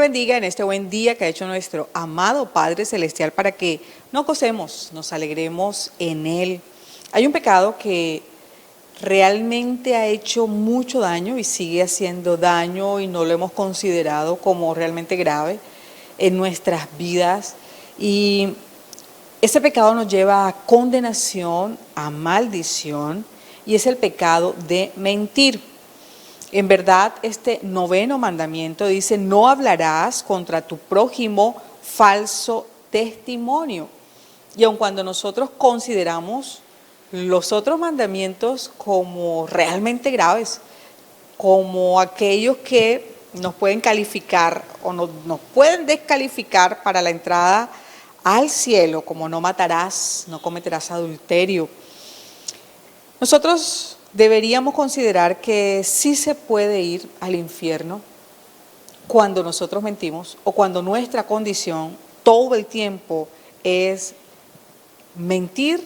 bendiga en este buen día que ha hecho nuestro amado Padre Celestial para que nos gocemos, nos alegremos en Él. Hay un pecado que realmente ha hecho mucho daño y sigue haciendo daño y no lo hemos considerado como realmente grave en nuestras vidas. Y ese pecado nos lleva a condenación, a maldición, y es el pecado de mentir. En verdad, este 9º mandamiento dice: no hablarás contra tu prójimo falso testimonio. Y aun cuando nosotros consideramos los otros mandamientos como realmente graves, como aquellos que nos pueden calificar o nos pueden descalificar para la entrada al cielo, como no matarás, no cometerás adulterio, nosotros deberíamos considerar que sí se puede ir al infierno cuando nosotros mentimos o cuando nuestra condición todo el tiempo es mentir,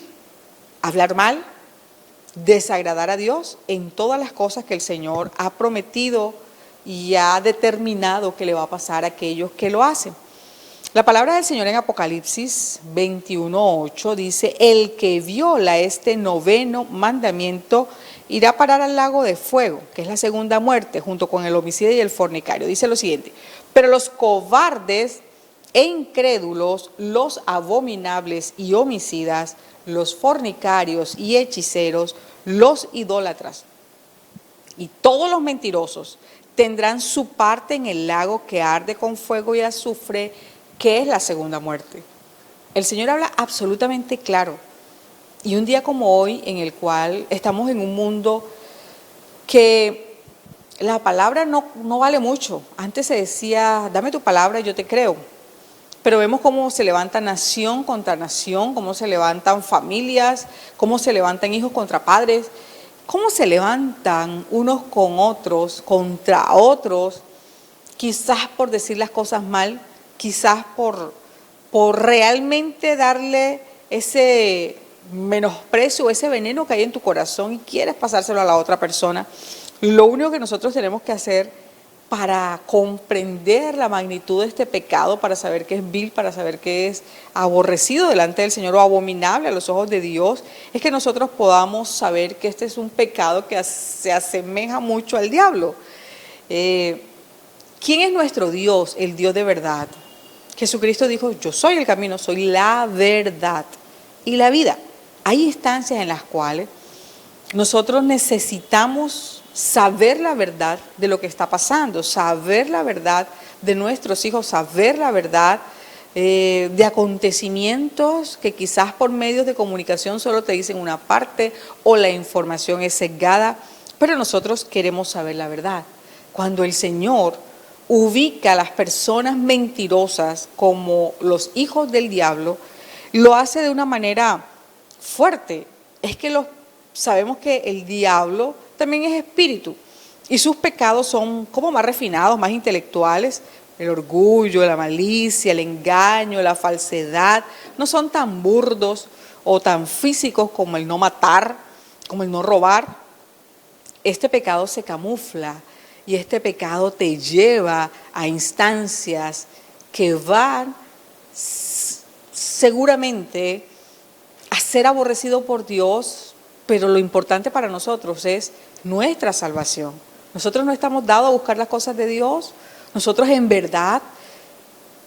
hablar mal, desagradar a Dios en todas las cosas que el Señor ha prometido y ha determinado que le va a pasar a aquellos que lo hacen. La palabra del Señor en Apocalipsis 21:8 dice: el que viola este 9º mandamiento irá a parar al lago de fuego, que es la segunda muerte, junto con el homicida y el fornicario. Dice lo siguiente: pero los cobardes e incrédulos, los abominables y homicidas, los fornicarios y hechiceros, los idólatras y todos los mentirosos tendrán su parte en el lago que arde con fuego y azufre, que es la segunda muerte. El Señor habla absolutamente claro. Y un día como hoy, en el cual estamos en un mundo que la palabra no vale mucho. Antes se decía: dame tu palabra y yo te creo. Pero vemos cómo se levanta nación contra nación, cómo se levantan familias, cómo se levantan hijos contra padres, cómo se levantan unos con otros, contra otros, quizás por decir las cosas mal, quizás por realmente darle ese menosprecio, ese veneno que hay en tu corazón y quieres pasárselo a la otra persona. Lo único que nosotros tenemos que hacer para comprender la magnitud de este pecado, para saber que es vil, para saber que es aborrecido delante del Señor o abominable a los ojos de Dios, es que nosotros podamos saber que este es un pecado que se asemeja mucho al diablo. ¿Quién es nuestro Dios? El Dios de verdad. Jesucristo dijo: yo soy el camino, soy la verdad y la vida. Hay instancias en las cuales nosotros necesitamos saber la verdad de lo que está pasando, saber la verdad de nuestros hijos, saber la verdad de acontecimientos que quizás por medios de comunicación solo te dicen una parte o la información es sesgada, pero nosotros queremos saber la verdad. Cuando el Señor ubica a las personas mentirosas como los hijos del diablo, lo hace de una manera fuerte. Es que sabemos que el diablo también es espíritu y sus pecados son como más refinados, más intelectuales. El orgullo, la malicia, el engaño, la falsedad no son tan burdos o tan físicos como el no matar, como el no robar. Este pecado se camufla y este pecado te lleva a instancias que van seguramente a ser aborrecido por Dios. Pero lo importante para nosotros es nuestra salvación. Nosotros no estamos dados a buscar las cosas de Dios. Nosotros en verdad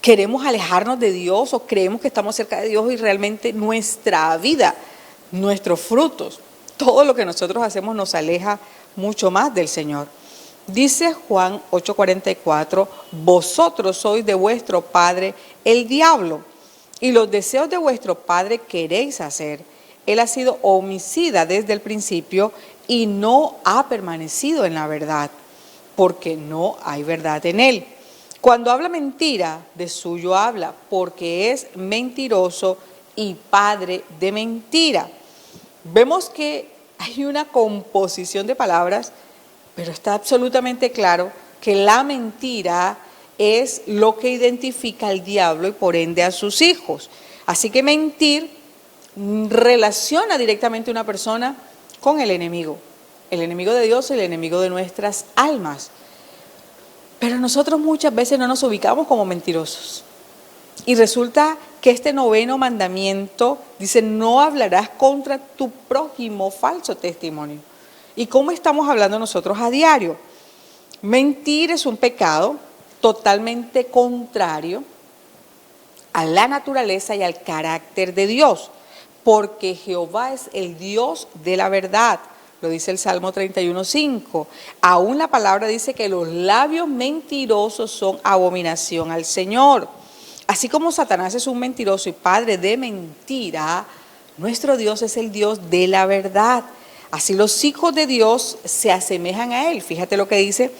queremos alejarnos de Dios o creemos que estamos cerca de Dios y realmente nuestra vida, nuestros frutos, todo lo que nosotros hacemos nos aleja mucho más del Señor. Dice Juan 8:44: vosotros sois de vuestro padre el diablo y los deseos de vuestro padre queréis hacer. Él ha sido homicida desde el principio y no ha permanecido en la verdad, porque no hay verdad en él. Cuando habla mentira, de suyo habla, porque es mentiroso y padre de mentira. Vemos que hay una composición de palabras, pero está absolutamente claro que la mentira es lo que identifica al diablo y por ende a sus hijos. Así que mentir relaciona directamente a una persona con el enemigo de Dios, el enemigo de nuestras almas. Pero nosotros muchas veces no nos ubicamos como mentirosos. Y resulta que este 9º mandamiento dice: no hablarás contra tu prójimo falso testimonio. ¿Y cómo estamos hablando nosotros a diario? Mentir es un pecado totalmente contrario a la naturaleza y al carácter de Dios, porque Jehová es el Dios de la verdad. Lo dice el Salmo 31:5. Aún la palabra dice que los labios mentirosos son abominación al Señor. Así como Satanás es un mentiroso y padre de mentira, nuestro Dios es el Dios de la verdad. Así los hijos de Dios se asemejan a Él. Fíjate lo que dice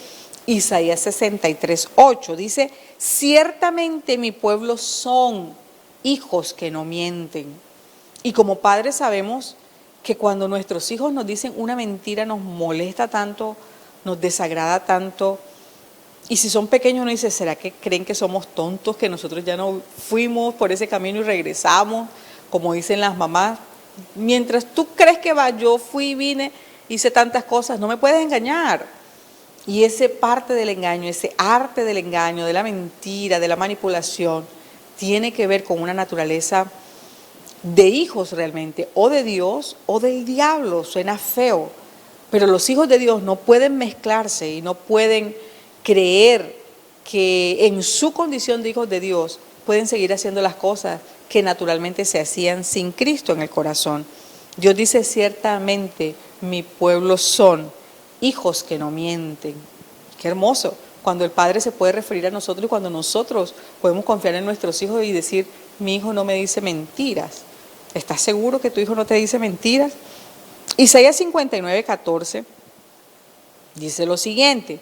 Isaías 63:8. Dice: ciertamente mi pueblo son hijos que no mienten. Y como padres sabemos que cuando nuestros hijos nos dicen una mentira nos molesta tanto, nos desagrada tanto. Y si son pequeños uno dice: ¿será que creen que somos tontos, que nosotros ya no fuimos por ese camino y regresamos? Como dicen las mamás, mientras tú crees que va, yo fui, vine, hice tantas cosas, no me puedes engañar. Y ese parte del engaño, ese arte del engaño, de la mentira, de la manipulación, tiene que ver con una naturaleza de hijos realmente, o de Dios o del diablo. Suena feo, pero los hijos de Dios no pueden mezclarse y no pueden creer que en su condición de hijos de Dios pueden seguir haciendo las cosas que naturalmente se hacían sin Cristo en el corazón. Dios dice: ciertamente mi pueblo son hijos que no mienten. Qué hermoso cuando el Padre se puede referir a nosotros y cuando nosotros podemos confiar en nuestros hijos y decir: mi hijo no me dice mentiras. ¿Estás seguro que tu hijo no te dice mentiras? Isaías 59:14 dice lo siguiente: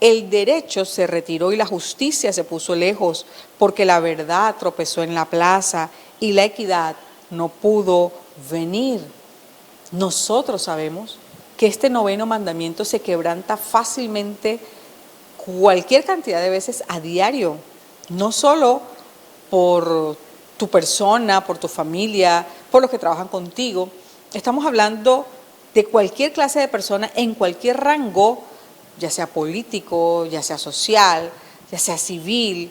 el derecho se retiró y la justicia se puso lejos, porque la verdad tropezó en la plaza y la equidad no pudo venir. Nosotros sabemos que este 9º mandamiento se quebranta fácilmente cualquier cantidad de veces a diario, no solo por tu persona, por tu familia, por los que trabajan contigo. Estamos hablando de cualquier clase de persona en cualquier rango, ya sea político, ya sea social, ya sea civil.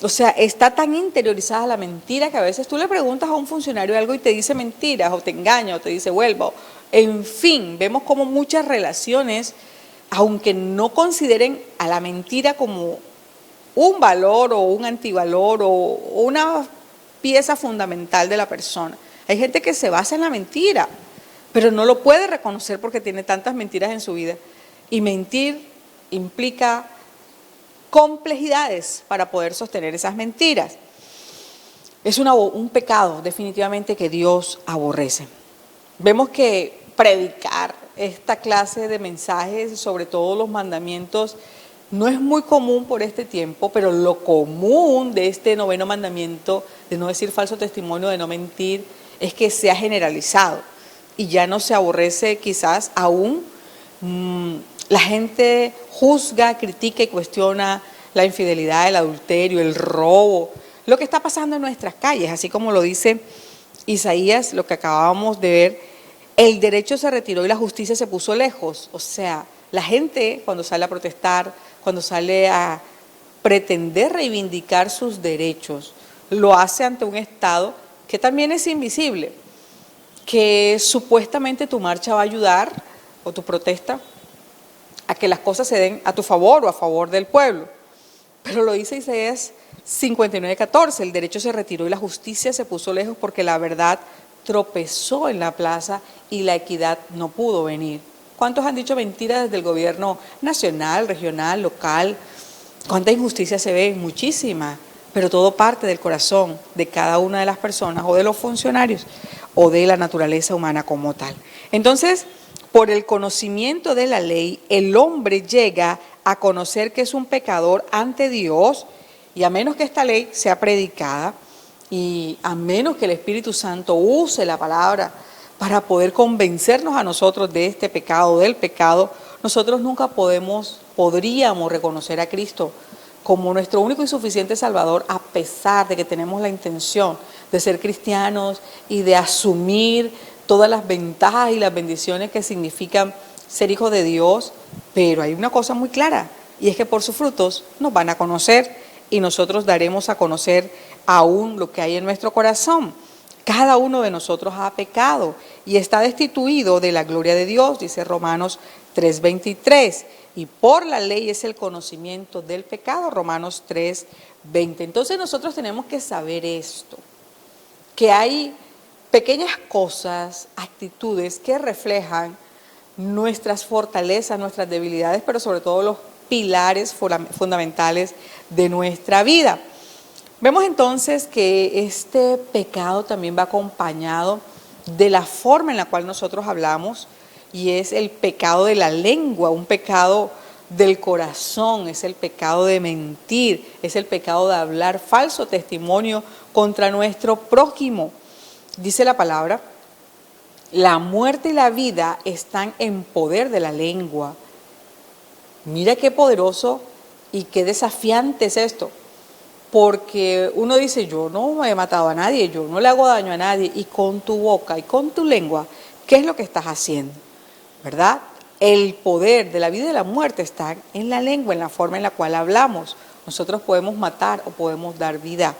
O sea, está tan interiorizada la mentira que a veces tú le preguntas a un funcionario algo y te dice mentiras, o te engaña, o te dice vuelvo. En fin, vemos como muchas relaciones, aunque no consideren a la mentira como un valor o un antivalor o una pieza fundamental de la persona. Hay gente que se basa en la mentira, pero no lo puede reconocer porque tiene tantas mentiras en su vida. Y mentir implica complejidades para poder sostener esas mentiras. Es un pecado definitivamente que Dios aborrece. Vemos que predicar esta clase de mensajes, sobre todo los mandamientos, no es muy común por este tiempo, pero lo común de este 9º mandamiento, de no decir falso testimonio, de no mentir, es que se ha generalizado y ya no se aborrece quizás aún. La gente juzga, critica y cuestiona la infidelidad, el adulterio, el robo, lo que está pasando en nuestras calles, así como lo dice Isaías, lo que acabábamos de ver: el derecho se retiró y la justicia se puso lejos. O sea, la gente cuando sale a protestar, cuando sale a pretender reivindicar sus derechos, lo hace ante un Estado que también es invisible, que supuestamente tu marcha va a ayudar, o tu protesta, a que las cosas se den a tu favor o a favor del pueblo. Pero lo dice Isaías 59:14, el derecho se retiró y la justicia se puso lejos, porque la verdad tropezó en la plaza y la equidad no pudo venir. ¿Cuántos han dicho mentiras desde el gobierno nacional, regional, local? ¿Cuánta injusticia se ve? Muchísima, pero todo parte del corazón de cada una de las personas o de los funcionarios o de la naturaleza humana como tal. Entonces, por el conocimiento de la ley, el hombre llega a conocer que es un pecador ante Dios, y a menos que esta ley sea predicada y a menos que el Espíritu Santo use la palabra para poder convencernos a nosotros de este pecado, del pecado, nosotros nunca podríamos reconocer a Cristo como nuestro único y suficiente Salvador, a pesar de que tenemos la intención de ser cristianos y de asumir todas las ventajas y las bendiciones que significan ser hijos de Dios. Pero hay una cosa muy clara: y es que por sus frutos nos van a conocer y nosotros daremos a conocer aún lo que hay en nuestro corazón. Cada uno de nosotros ha pecado y está destituido de la gloria de Dios, dice Romanos 3:23. Y por la ley es el conocimiento del pecado, Romanos 3:20. Entonces nosotros tenemos que saber esto, que hay pequeñas cosas, actitudes que reflejan nuestras fortalezas, nuestras debilidades, pero sobre todo los pilares fundamentales de nuestra vida. Vemos entonces que este pecado también va acompañado de la forma en la cual nosotros hablamos, y es el pecado de la lengua, un pecado del corazón, es el pecado de mentir, es el pecado de hablar falso testimonio contra nuestro prójimo. Dice la palabra, la muerte y la vida están en poder de la lengua. Mira qué poderoso y qué desafiante es esto. Porque uno dice, yo no he matado a nadie, yo no le hago daño a nadie, y con tu boca y con tu lengua, ¿qué es lo que estás haciendo? ¿Verdad? El poder de la vida y de la muerte está en la lengua, en la forma en la cual hablamos. Nosotros podemos matar o podemos dar vida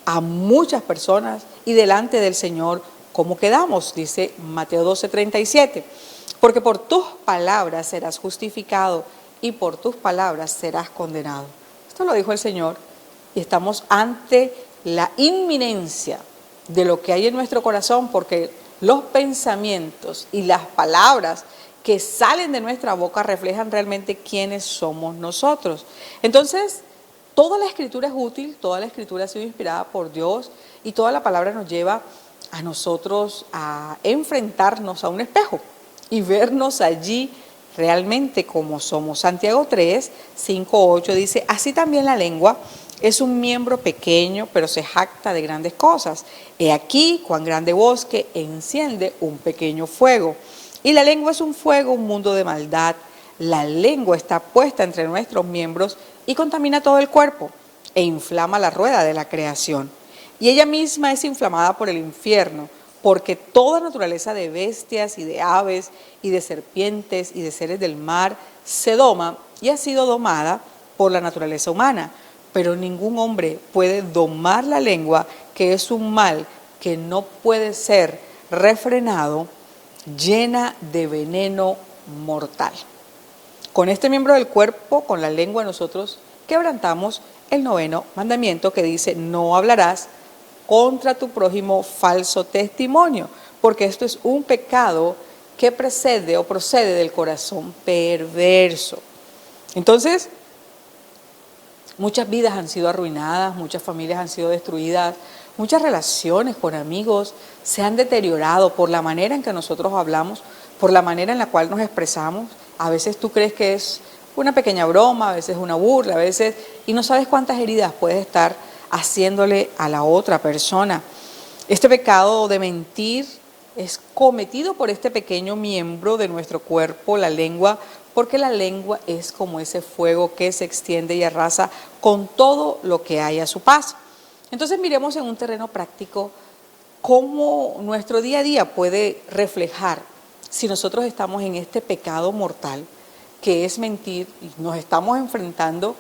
a muchas personas, y delante del Señor, ¿cómo quedamos? Dice Mateo 12:37, porque por tus palabras serás justificado y por tus palabras serás condenado. Esto lo dijo el Señor. Y estamos ante la inminencia de lo que hay en nuestro corazón, porque los pensamientos y las palabras que salen de nuestra boca reflejan realmente quiénes somos nosotros. Entonces, toda la Escritura es útil, toda la Escritura ha sido inspirada por Dios, y toda la palabra nos lleva a nosotros a enfrentarnos a un espejo y vernos allí realmente como somos. Santiago 3:5-8 dice, así también la lengua es un miembro pequeño, pero se jacta de grandes cosas. He aquí cuán grande bosque enciende un pequeño fuego. Y la lengua es un fuego, un mundo de maldad. La lengua está puesta entre nuestros miembros y contamina todo el cuerpo e inflama la rueda de la creación. Y ella misma es inflamada por el infierno, porque toda naturaleza de bestias y de aves y de serpientes y de seres del mar se doma y ha sido domada por la naturaleza humana. Pero ningún hombre puede domar la lengua, que es un mal que no puede ser refrenado, llena de veneno mortal. Con este miembro del cuerpo, con la lengua, nosotros quebrantamos el 9º mandamiento, que dice, no hablarás contra tu prójimo falso testimonio, porque esto es un pecado que precede o procede del corazón perverso. Entonces, muchas vidas han sido arruinadas, muchas familias han sido destruidas, muchas relaciones con amigos se han deteriorado por la manera en que nosotros hablamos, por la manera en la cual nos expresamos. A veces tú crees que es una pequeña broma, a veces una burla, a veces, y no sabes cuántas heridas puedes estar haciéndole a la otra persona. Este pecado de mentir es cometido por este pequeño miembro de nuestro cuerpo, la lengua, porque la lengua es como ese fuego que se extiende y arrasa con todo lo que hay a su paso. Entonces miremos en un terreno práctico cómo nuestro día a día puede reflejar si nosotros estamos en este pecado mortal que es mentir, y nos estamos enfrentando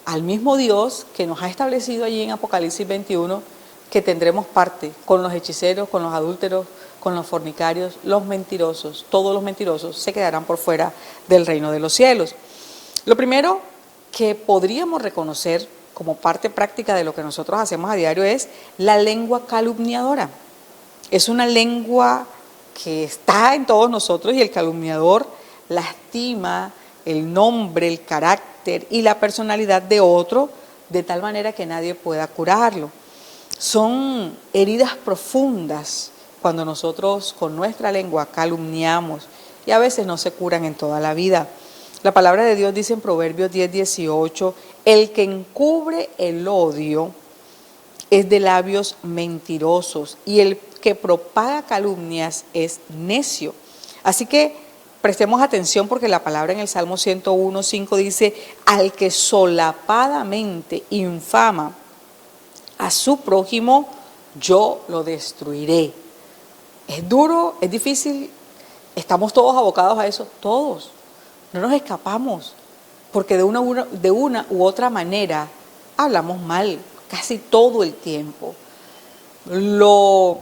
al mismo Dios que nos ha establecido allí en Apocalipsis 21, que tendremos parte con los hechiceros, con los adúlteros, con los fornicarios, los mentirosos. Todos los mentirosos se quedarán por fuera del reino de los cielos. Lo primero que podríamos reconocer como parte práctica de lo que nosotros hacemos a diario es la lengua calumniadora. Es una lengua que está en todos nosotros, y el calumniador lastima el nombre, el carácter y la personalidad de otro de tal manera que nadie pueda curarlo. Son heridas profundas cuando nosotros con nuestra lengua calumniamos, y a veces no se curan en toda la vida. La palabra de Dios dice en Proverbios 10:18, el que encubre el odio es de labios mentirosos, y el que propaga calumnias es necio. Así que prestemos atención, porque la palabra en el Salmo 101:5 dice, al que solapadamente infama a su prójimo, yo lo destruiré. Es duro, es difícil, estamos todos abocados a eso, todos, no nos escapamos. porque de una u otra manera hablamos mal casi todo el tiempo. Lo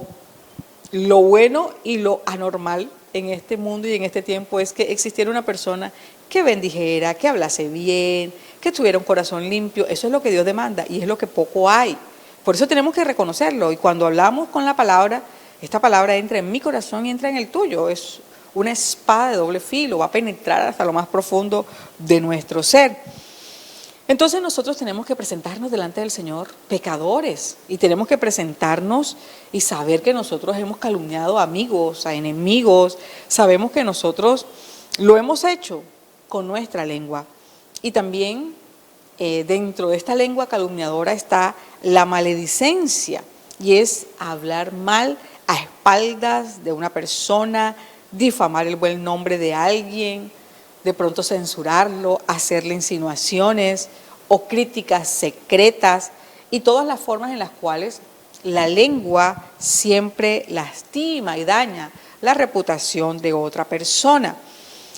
bueno y lo anormal en este mundo y en este tiempo es que existiera una persona que bendijera, que hablase bien, que tuviera un corazón limpio. Eso es lo que Dios demanda y es lo que poco hay. Por eso tenemos que reconocerlo. Y cuando hablamos con la palabra, esta palabra entra en mi corazón y entra en el tuyo. Es una espada de doble filo, va a penetrar hasta lo más profundo de nuestro ser. Entonces nosotros tenemos que presentarnos delante del Señor pecadores y tenemos que presentarnos y saber que nosotros hemos calumniado a amigos, a enemigos, sabemos que nosotros lo hemos hecho con nuestra lengua. Y también dentro de esta lengua calumniadora está la maledicencia y es hablar mal a espaldas de una persona, difamar el buen nombre de alguien, de pronto censurarlo, hacerle insinuaciones o críticas secretas y todas las formas en las cuales la lengua siempre lastima y daña la reputación de otra persona.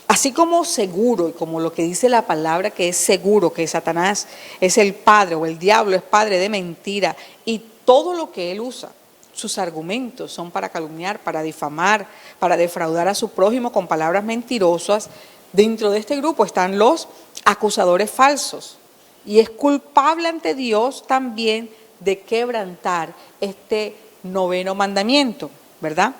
Así como seguro y como lo que dice la palabra que es seguro, que Satanás es el padre o el diablo es padre de mentira y todo lo que él usa, sus argumentos son para calumniar, para difamar, para defraudar a su prójimo con palabras mentirosas. Dentro de este grupo están los acusadores falsos y es culpable ante Dios también de quebrantar este 9º mandamiento, ¿verdad?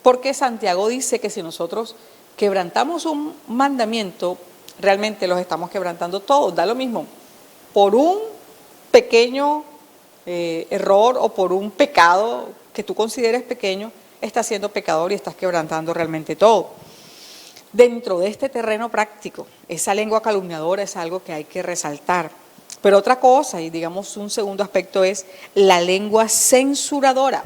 Porque Santiago dice que si nosotros quebrantamos un mandamiento, realmente los estamos quebrantando todos, da lo mismo, por un pequeño error o por un pecado que tú consideres pequeño, estás siendo pecador y estás quebrantando realmente todo. Dentro de este terreno práctico, esa lengua calumniadora es algo que hay que resaltar. Pero otra cosa, y digamos un segundo aspecto, es la lengua censuradora.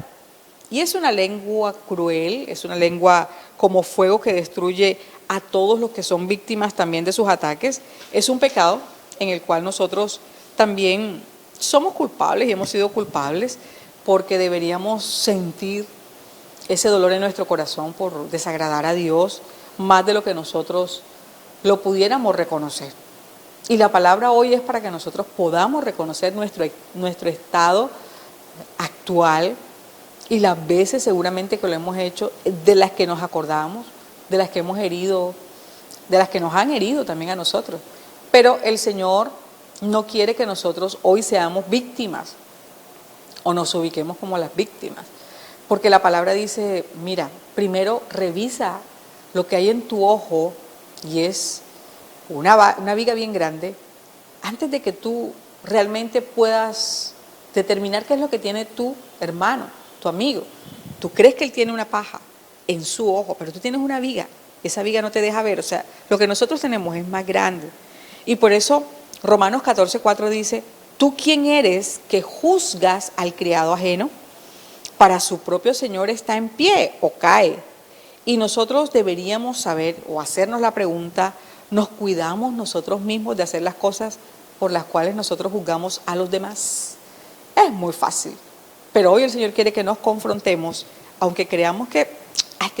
Y es una lengua cruel, es una lengua como fuego que destruye a todos los que son víctimas también de sus ataques. Es un pecado en el cual nosotros también somos culpables y hemos sido culpables porque deberíamos sentir ese dolor en nuestro corazón por desagradar a Dios más de lo que nosotros lo pudiéramos reconocer. Y la palabra hoy es para que nosotros podamos reconocer nuestro estado actual y las veces seguramente que lo hemos hecho, de las que nos acordamos, de las que hemos herido, de las que nos han herido también a nosotros. Pero el Señor no quiere que nosotros hoy seamos víctimas o nos ubiquemos como las víctimas. Porque la palabra dice, mira, primero revisa lo que hay en tu ojo y es una viga bien grande, antes de que tú realmente puedas determinar qué es lo que tiene tu hermano, tu amigo. Tú crees que él tiene una paja en su ojo, pero tú tienes una viga, esa viga no te deja ver, o sea, lo que nosotros tenemos es más grande. Y por eso Romanos 14:4 dice, ¿tú quién eres que juzgas al criado ajeno? Para su propio Señor está en pie o cae. Y nosotros deberíamos saber o hacernos la pregunta, ¿nos cuidamos nosotros mismos de hacer las cosas por las cuales nosotros juzgamos a los demás? Es muy fácil, pero hoy el Señor quiere que nos confrontemos, aunque creamos que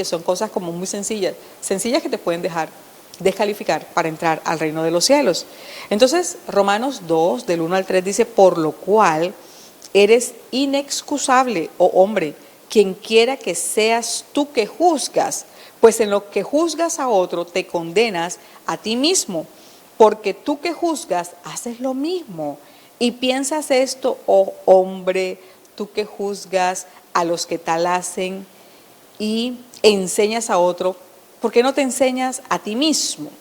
son cosas como muy sencillas que te pueden dejar descalificar para entrar al reino de los cielos. Entonces, Romanos 2, del 1 al 3 dice, por lo cual eres inexcusable, oh hombre, quien quiera que seas tú que juzgas, pues en lo que juzgas a otro te condenas a ti mismo, porque tú que juzgas haces lo mismo. Y piensas esto, oh hombre, tú que juzgas a los que tal hacen y enseñas a otro, ¿por qué no te enseñas a ti mismo?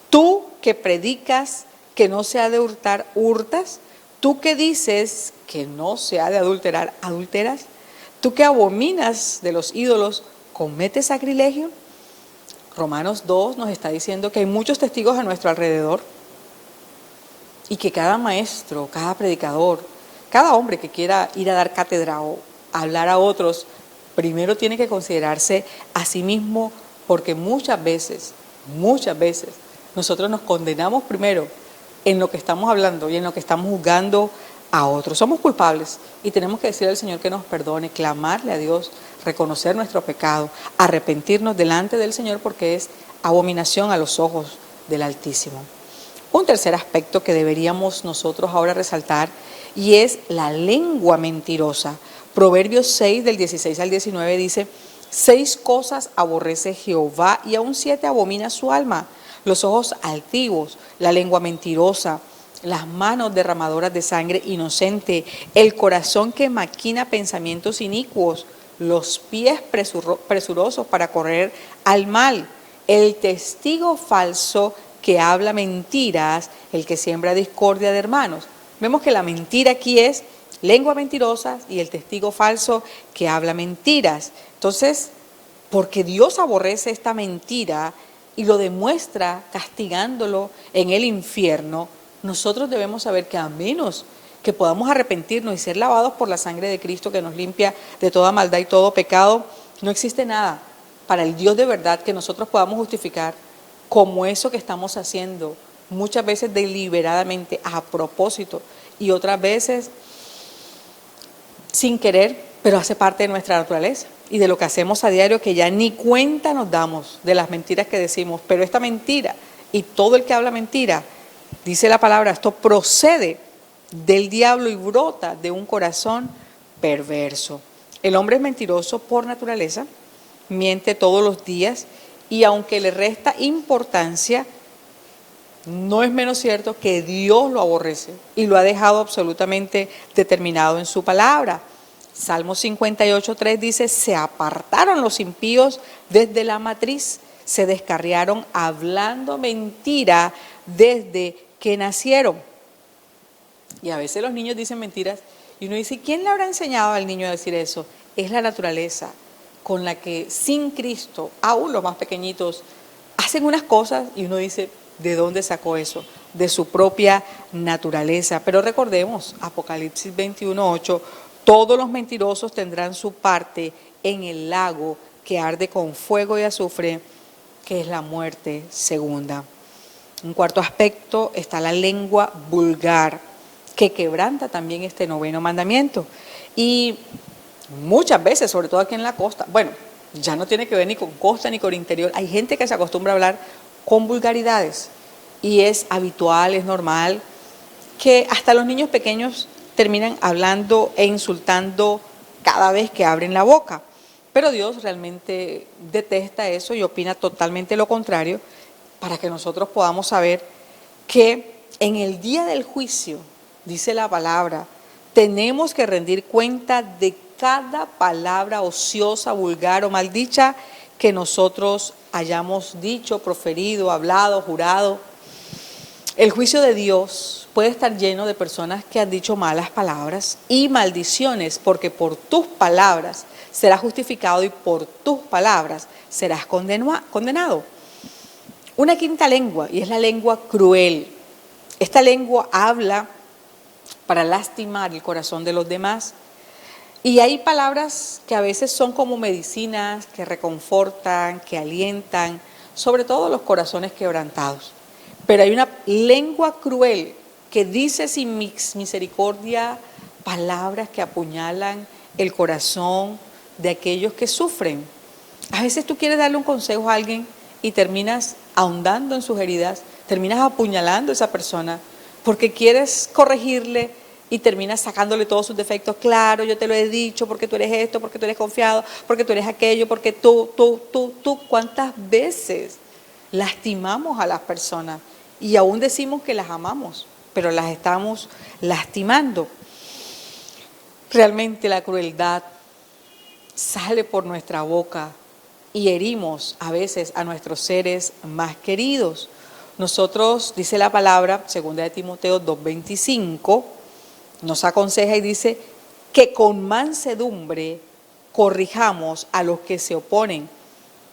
Tú que predicas que no se ha de hurtar, hurtas. Tú que dices que no se ha de adulterar, adulteras. Tú que abominas de los ídolos, cometes sacrilegio. Romanos 2 nos está diciendo que hay muchos testigos a nuestro alrededor y que cada maestro, cada predicador, cada hombre que quiera ir a dar cátedra o hablar a otros, primero tiene que considerarse a sí mismo, porque muchas veces, nosotros nos condenamos primero en lo que estamos hablando y en lo que estamos juzgando a otros. Somos culpables y tenemos que decirle al Señor que nos perdone, clamarle a Dios, reconocer nuestro pecado, arrepentirnos delante del Señor porque es abominación a los ojos del Altísimo. Un tercer aspecto que deberíamos nosotros ahora resaltar y es la lengua mentirosa. Proverbios 6 del 16 al 19 dice: 6 cosas aborrece Jehová y aún 7 abomina su alma: los ojos altivos, la lengua mentirosa, las manos derramadoras de sangre inocente, el corazón que maquina pensamientos inicuos, los pies presurosos para correr al mal, el testigo falso que habla mentiras, el que siembra discordia de hermanos. Vemos que la mentira aquí es lengua mentirosa y el testigo falso que habla mentiras. Entonces, porque Dios aborrece esta mentira y lo demuestra castigándolo en el infierno, nosotros debemos saber que a menos que podamos arrepentirnos y ser lavados por la sangre de Cristo que nos limpia de toda maldad y todo pecado, no existe nada para el Dios de verdad que nosotros podamos justificar como eso que estamos haciendo, muchas veces deliberadamente, a propósito, y otras veces sin querer, pero hace parte de nuestra naturaleza y de lo que hacemos a diario, que ya ni cuenta nos damos de las mentiras que decimos. Pero esta mentira y todo el que habla mentira, dice la palabra, esto procede del diablo y brota de un corazón perverso. El hombre es mentiroso por naturaleza, miente todos los días y aunque le resta importancia, no es menos cierto que Dios lo aborrece y lo ha dejado absolutamente determinado en su palabra. Salmo 58:3 dice: se apartaron los impíos desde la matriz, se descarriaron hablando mentira desde que nacieron. Y a veces los niños dicen mentiras y uno dice: ¿quién le habrá enseñado al niño a decir eso? Es la naturaleza con la que sin Cristo, aún los más pequeñitos, hacen unas cosas y uno dice: ¿de dónde sacó eso? De su propia naturaleza. Pero recordemos, Apocalipsis 21:8, todos los mentirosos tendrán su parte en el lago que arde con fuego y azufre, que es la muerte segunda. Un cuarto aspecto está la lengua vulgar, que quebranta también este 9º mandamiento. Y muchas veces, sobre todo aquí en la costa, bueno, ya no tiene que ver ni con costa ni con interior, hay gente que se acostumbra a hablar con vulgaridades y es habitual, es normal que hasta los niños pequeños terminan hablando e insultando cada vez que abren la boca. Pero Dios realmente detesta eso y opina totalmente lo contrario, para que nosotros podamos saber que en el día del juicio, dice la palabra, tenemos que rendir cuenta de cada palabra ociosa, vulgar o maldicha que nosotros hayamos dicho, proferido, hablado, jurado. El juicio de Dios puede estar lleno de personas que han dicho malas palabras y maldiciones, porque por tus palabras serás justificado y por tus palabras serás condenado. Una quinta lengua, y es la lengua cruel. Esta lengua habla para lastimar el corazón de los demás. Y hay palabras que a veces son como medicinas, que reconfortan, que alientan, sobre todo los corazones quebrantados. Pero hay una lengua cruel que dice sin misericordia palabras que apuñalan el corazón de aquellos que sufren. A veces tú quieres darle un consejo a alguien y terminas ahondando en sus heridas, terminas apuñalando a esa persona porque quieres corregirle y terminas sacándole todos sus defectos. Claro, yo te lo he dicho porque tú eres esto, porque tú eres confiado, porque tú eres aquello, porque tú. ¿Cuántas veces lastimamos a las personas? Y aún decimos que las amamos, pero las estamos lastimando. Realmente la crueldad sale por nuestra boca y herimos a veces a nuestros seres más queridos. Nosotros, dice la palabra, 2 de Timoteo 2:25, nos aconseja y dice que con mansedumbre corrijamos a los que se oponen,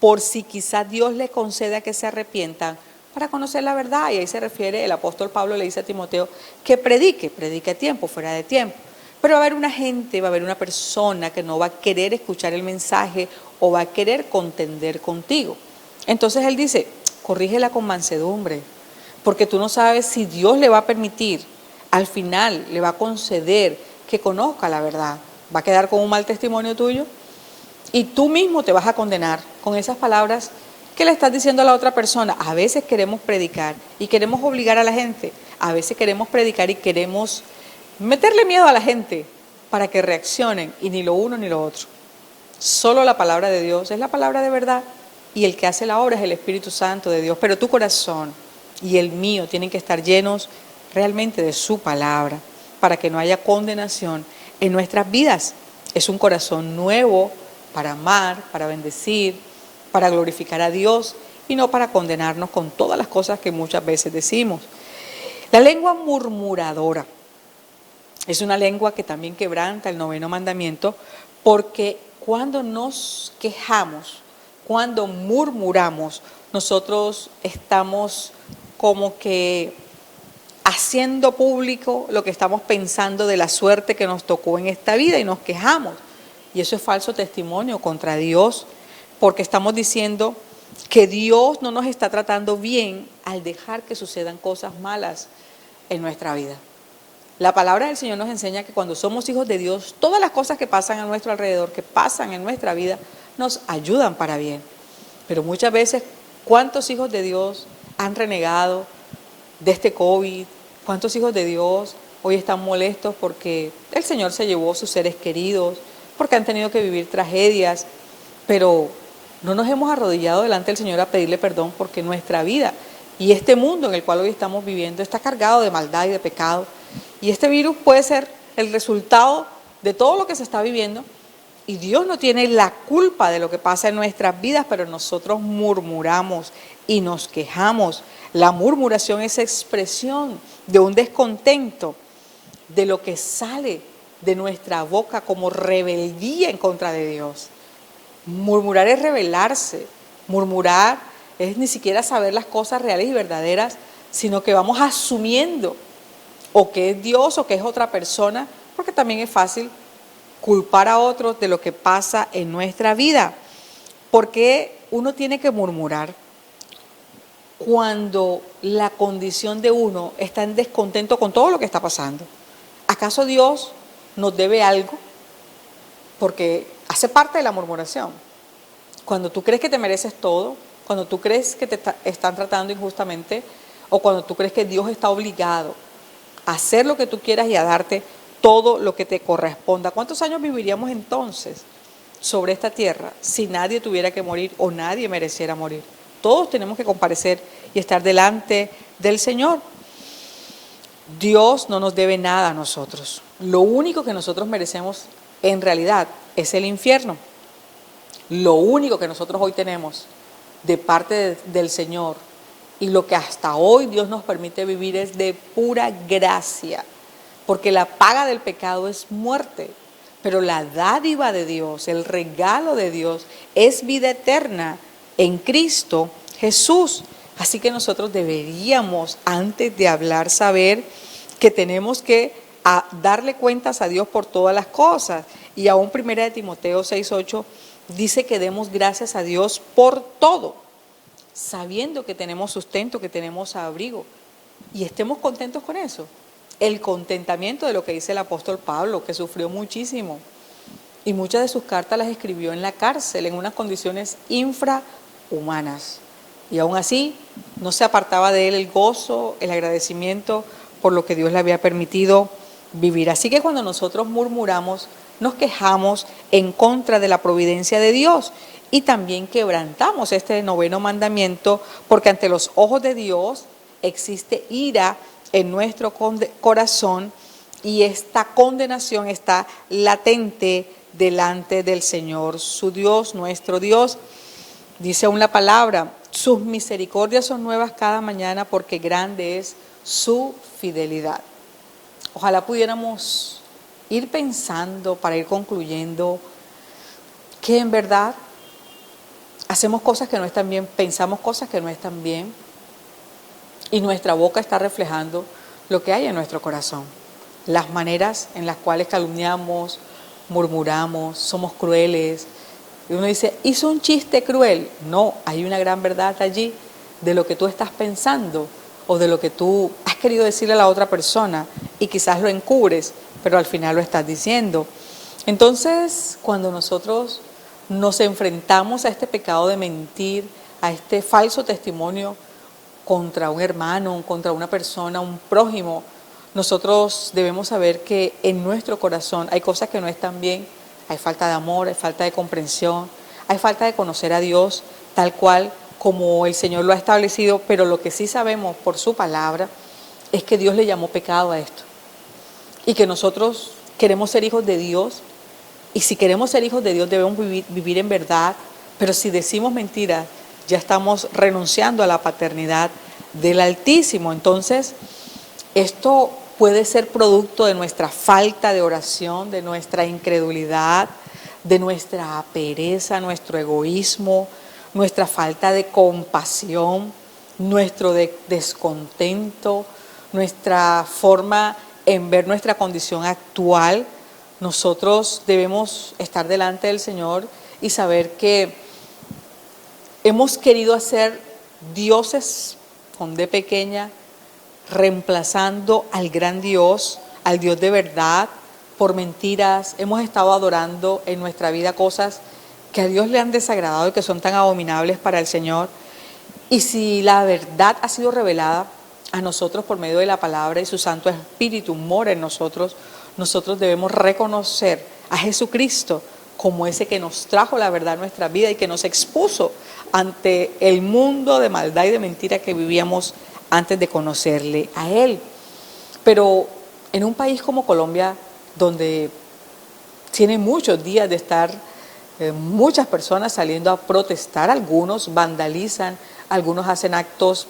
por si quizás Dios les conceda que se arrepientan para conocer la verdad. Y ahí se refiere, el apóstol Pablo le dice a Timoteo que predique a tiempo, fuera de tiempo. Pero va a haber una gente, va a haber una persona que no va a querer escuchar el mensaje o va a querer contender contigo. Entonces él dice, corrígela con mansedumbre, porque tú no sabes si Dios le va a permitir, al final le va a conceder que conozca la verdad. Va a quedar con un mal testimonio tuyo y tú mismo te vas a condenar con esas palabras ¿Qué le estás diciendo a la otra persona? A veces queremos predicar y queremos obligar a la gente. A veces queremos predicar y queremos meterle miedo a la gente para que reaccionen, y ni lo uno ni lo otro. Solo la palabra de Dios es la palabra de verdad, y el que hace la obra es el Espíritu Santo de Dios. Pero tu corazón y el mío tienen que estar llenos realmente de su palabra para que no haya condenación en nuestras vidas. Es un corazón nuevo para amar, para bendecir, para glorificar a Dios y no para condenarnos con todas las cosas que muchas veces decimos. La lengua murmuradora es una lengua que también quebranta el 9º mandamiento, porque cuando nos quejamos, cuando murmuramos, nosotros estamos como que haciendo público lo que estamos pensando de la suerte que nos tocó en esta vida, y nos quejamos. Y eso es falso testimonio contra Dios, porque estamos diciendo que Dios no nos está tratando bien al dejar que sucedan cosas malas en nuestra vida. La palabra del Señor nos enseña que cuando somos hijos de Dios, todas las cosas que pasan a nuestro alrededor, que pasan en nuestra vida, nos ayudan para bien. Pero muchas veces, ¿cuántos hijos de Dios han renegado de este COVID? ¿Cuántos hijos de Dios hoy están molestos porque el Señor se llevó a sus seres queridos, porque han tenido que vivir tragedias? Pero no nos hemos arrodillado delante del Señor a pedirle perdón, porque nuestra vida y este mundo en el cual hoy estamos viviendo está cargado de maldad y de pecado. Y este virus puede ser el resultado de todo lo que se está viviendo, y Dios no tiene la culpa de lo que pasa en nuestras vidas, pero nosotros murmuramos y nos quejamos. La murmuración es expresión de un descontento de lo que sale de nuestra boca como rebeldía en contra de Dios. Murmurar es rebelarse, murmurar es ni siquiera saber las cosas reales y verdaderas, sino que vamos asumiendo o que es Dios o que es otra persona, porque también es fácil culpar a otros de lo que pasa en nuestra vida. ¿Por qué uno tiene que murmurar cuando la condición de uno está en descontento con todo lo que está pasando? ¿Acaso Dios nos debe algo? Porque hace parte de la murmuración. Cuando tú crees que te mereces todo, cuando tú crees que te están tratando injustamente, o cuando tú crees que Dios está obligado a hacer lo que tú quieras y a darte todo lo que te corresponda. ¿Cuántos años viviríamos entonces sobre esta tierra si nadie tuviera que morir o nadie mereciera morir? Todos tenemos que comparecer y estar delante del Señor. Dios no nos debe nada a nosotros. Lo único que nosotros merecemos en realidad es el infierno. Lo único que nosotros hoy tenemos de parte del Señor, y lo que hasta hoy Dios nos permite vivir, es de pura gracia, porque la paga del pecado es muerte, pero la dádiva de Dios, el regalo de Dios, es vida eterna en Cristo Jesús. Así que nosotros deberíamos, antes de hablar, saber que tenemos que darle cuentas a Dios por todas las cosas. Y aún 1 Timoteo 6:8 dice que demos gracias a Dios por todo, sabiendo que tenemos sustento, que tenemos abrigo, y estemos contentos con eso. El contentamiento de lo que dice el apóstol Pablo, que sufrió muchísimo, y muchas de sus cartas las escribió en la cárcel, en unas condiciones infrahumanas, y aún así no se apartaba de él el gozo, el agradecimiento por lo que Dios le había permitido vivir. Así que cuando nosotros murmuramos, nos quejamos en contra de la providencia de Dios, y también quebrantamos este 9º mandamiento, porque ante los ojos de Dios existe ira en nuestro corazón, y esta condenación está latente delante del Señor, su Dios, nuestro Dios. Dice aún la palabra: sus misericordias son nuevas cada mañana, porque grande es su fidelidad. Ojalá pudiéramos ir pensando, para ir concluyendo, que en verdad hacemos cosas que no están bien, pensamos cosas que no están bien, y nuestra boca está reflejando lo que hay en nuestro corazón. Las maneras en las cuales calumniamos, murmuramos, somos crueles. Y uno dice, hizo un chiste cruel. No, hay una gran verdad allí de lo que tú estás pensando o de lo que tú has querido decirle a la otra persona, y quizás lo encubres, pero al final lo estás diciendo. Entonces, cuando nosotros nos enfrentamos a este pecado de mentir, a este falso testimonio contra un hermano, contra una persona, un prójimo, nosotros debemos saber que en nuestro corazón hay cosas que no están bien, hay falta de amor, hay falta de comprensión, hay falta de conocer a Dios tal cual como el Señor lo ha establecido, pero lo que sí sabemos por su palabra es que Dios le llamó pecado a esto y que nosotros queremos ser hijos de Dios, y si queremos ser hijos de Dios debemos vivir en verdad, pero si decimos mentiras ya estamos renunciando a la paternidad del Altísimo. Entonces, esto puede ser producto de nuestra falta de oración, de nuestra incredulidad, de nuestra pereza, nuestro egoísmo, nuestra falta de compasión, nuestro descontento, nuestra forma en ver nuestra condición actual. Nosotros debemos estar delante del Señor y saber que hemos querido hacer dioses con D pequeña, reemplazando al gran Dios, al Dios de verdad, por mentiras. Hemos estado adorando en nuestra vida cosas que a Dios le han desagradado y que son tan abominables para el Señor. Y si la verdad ha sido revelada a nosotros por medio de la palabra y su Santo Espíritu mora en nosotros, nosotros debemos reconocer a Jesucristo como ese que nos trajo la verdad a nuestra vida y que nos expuso ante el mundo de maldad y de mentira que vivíamos antes de conocerle a Él. Pero en un país como Colombia, donde tiene muchos días de estar muchas personas saliendo a protestar, algunos vandalizan, algunos hacen actos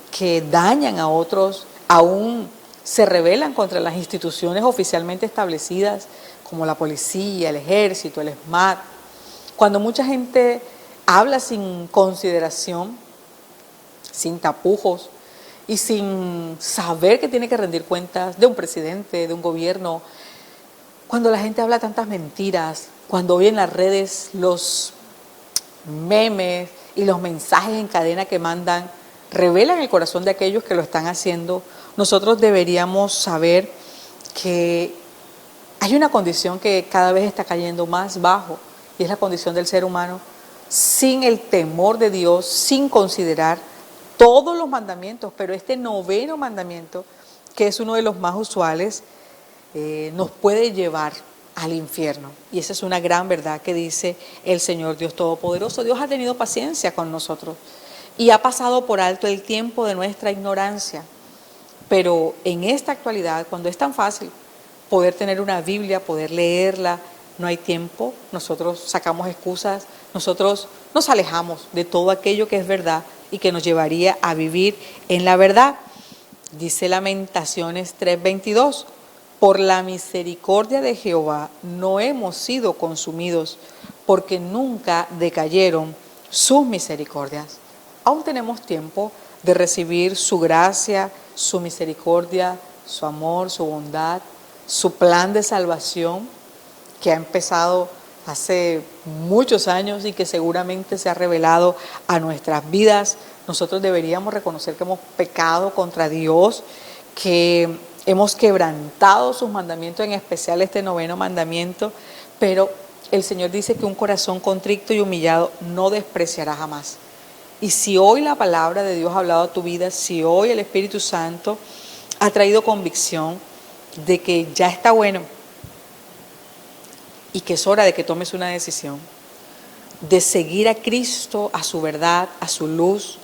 que dañan a otros, aún se rebelan contra las instituciones oficialmente establecidas como la policía, el ejército, el SMAT. Cuando mucha gente habla sin consideración, sin tapujos y sin saber que tiene que rendir cuentas de un presidente, de un gobierno, cuando la gente habla tantas mentiras, cuando hoy en las redes los memes y los mensajes en cadena que mandan revelan el corazón de aquellos que lo están haciendo, nosotros deberíamos saber que hay una condición que cada vez está cayendo más bajo, y es la condición del ser humano sin el temor de Dios, sin considerar todos los mandamientos, pero este noveno mandamiento, que es uno de los más usuales, nos puede llevar al infierno. Y esa es una gran verdad que dice el Señor Dios Todopoderoso. Dios ha tenido paciencia con nosotros y ha pasado por alto el tiempo de nuestra ignorancia. Pero en esta actualidad, cuando es tan fácil poder tener una Biblia, poder leerla, no hay tiempo, nosotros sacamos excusas, nosotros nos alejamos de todo aquello que es verdad y que nos llevaría a vivir en la verdad. Dice Lamentaciones 3:22, por la misericordia de Jehová no hemos sido consumidos, porque nunca decayeron sus misericordias. Aún tenemos tiempo de recibir su gracia, su misericordia, su amor, su bondad, su plan de salvación que ha empezado hace muchos años y que seguramente se ha revelado a nuestras vidas. Nosotros deberíamos reconocer que hemos pecado contra Dios, que hemos quebrantado sus mandamientos, en especial este noveno mandamiento, pero el Señor dice que un corazón contrito y humillado no despreciará jamás. Y si hoy la palabra de Dios ha hablado a tu vida, si hoy el Espíritu Santo ha traído convicción de que ya está bueno y que es hora de que tomes una decisión, de seguir a Cristo, a su verdad, a su luz,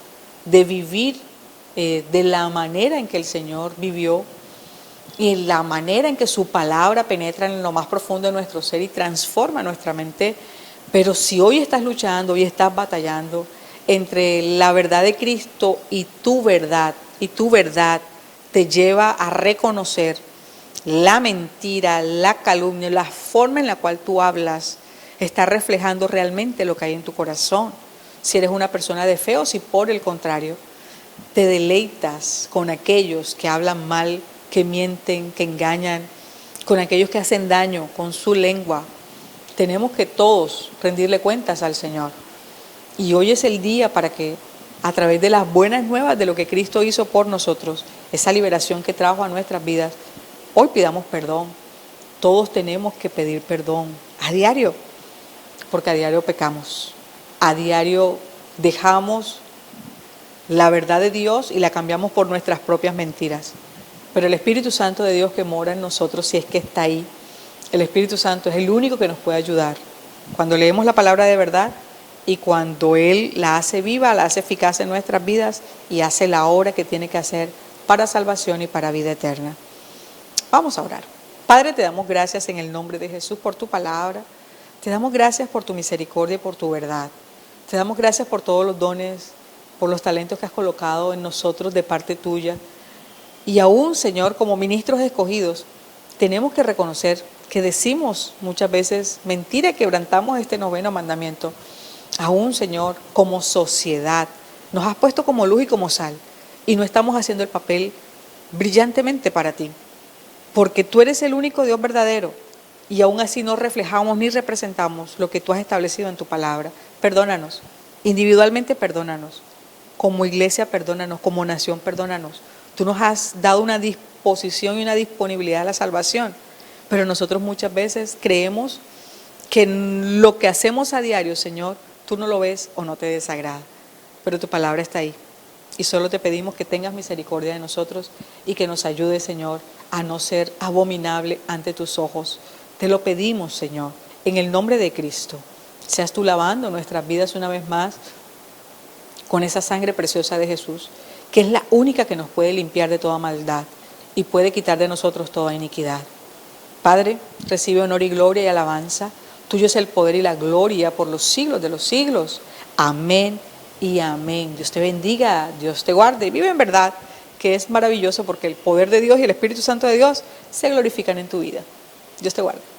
de vivir de la manera en que el Señor vivió y la manera en que su palabra penetra en lo más profundo de nuestro ser y transforma nuestra mente. Pero si hoy estás luchando, hoy estás batallando entre la verdad de Cristo y tu verdad te lleva a reconocer la mentira, la calumnia, la forma en la cual tú hablas está reflejando realmente lo que hay en tu corazón. Si eres una persona de fe o si por el contrario te deleitas con aquellos que hablan mal, que mienten, que engañan, con aquellos que hacen daño con su lengua. Tenemos que todos rendirle cuentas al Señor. Y hoy es el día para que a través de las buenas nuevas de lo que Cristo hizo por nosotros, esa liberación que trajo a nuestras vidas, hoy pidamos perdón. Todos tenemos que pedir perdón a diario, porque a diario pecamos, a diario dejamos la verdad de Dios y la cambiamos por nuestras propias mentiras. Pero el Espíritu Santo de Dios que mora en nosotros, si es que está ahí, el Espíritu Santo es el único que nos puede ayudar. Cuando leemos la palabra de verdad y cuando Él la hace viva, la hace eficaz en nuestras vidas y hace la obra que tiene que hacer para salvación y para vida eterna. Vamos a orar. Padre, te damos gracias en el nombre de Jesús por tu palabra. Te damos gracias por tu misericordia y por tu verdad. Te damos gracias por todos los dones, por los talentos que has colocado en nosotros de parte tuya. Y aún, Señor, como ministros escogidos, tenemos que reconocer que decimos muchas veces mentira y quebrantamos este 9º mandamiento. Aún, Señor, como sociedad, nos has puesto como luz y como sal y no estamos haciendo el papel brillantemente para ti, porque tú eres el único Dios verdadero y aún así no reflejamos ni representamos lo que tú has establecido en tu palabra. Perdónanos, individualmente perdónanos, como iglesia perdónanos, como nación perdónanos. Tú nos has dado una disposición y una disponibilidad a la salvación, pero nosotros muchas veces creemos que lo que hacemos a diario, Señor, tú no lo ves o no te desagrada, pero tu palabra está ahí. Y solo te pedimos que tengas misericordia de nosotros y que nos ayudes, Señor, a no ser abominable ante tus ojos. Te lo pedimos, Señor, en el nombre de Cristo. Seas tú lavando nuestras vidas una vez más con esa sangre preciosa de Jesús, que es la única que nos puede limpiar de toda maldad y puede quitar de nosotros toda iniquidad. Padre, recibe honor y gloria y alabanza. Tuyo es el poder y la gloria por los siglos de los siglos. Amén y amén. Dios te bendiga, Dios te guarde y vive en verdad, que es maravilloso porque el poder de Dios y el Espíritu Santo de Dios se glorifican en tu vida. Dios te guarde.